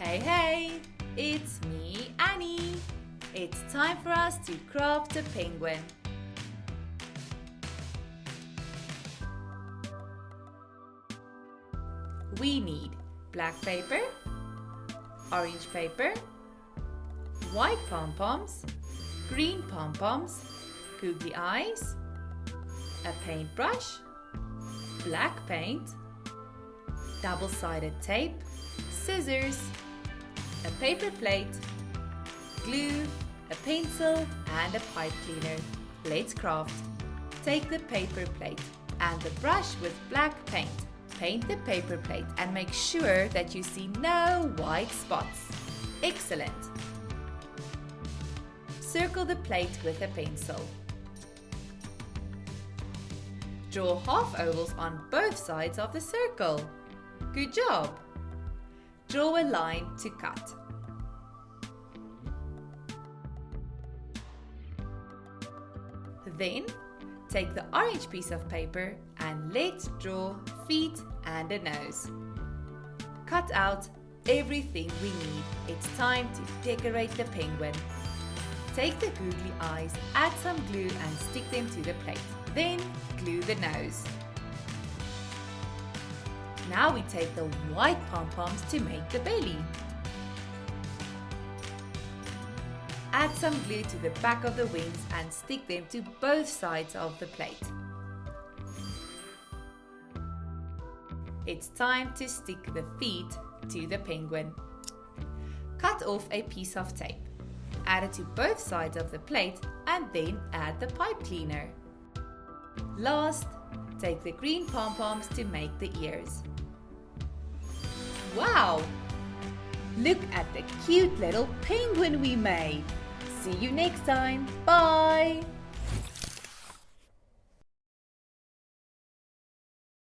Hey, it's me, Annie. It's time for us to craft a penguin. We need black paper, orange paper, white pom-poms, green pom-poms, googly eyes, a paintbrush, black paint, double-sided tape, scissors, a paper plate, glue, a pencil and a pipe cleaner. Let's craft. Take the paper plate and the brush with black paint. Paint the paper plate and make sure that you see no white spots. Excellent! Circle the plate with a pencil. Draw half ovals on both sides of the circle. Good job! Draw a line to cut. Then, take the orange piece of paper and let's draw feet and a nose. Cut out everything we need. It's time to decorate the penguin. Take the googly eyes, add some glue and stick them to the plate. Then, glue the nose. Now we take the white pom-poms to make the belly. Add some glue to the back of the wings and stick them to both sides of the plate. It's time to stick the feet to the penguin. Cut off a piece of tape. Add it to both sides of the plate and then add the pipe cleaner. Last, take the green pom-poms to make the ears. Wow! Look at the cute little penguin we made! See you next time. Bye!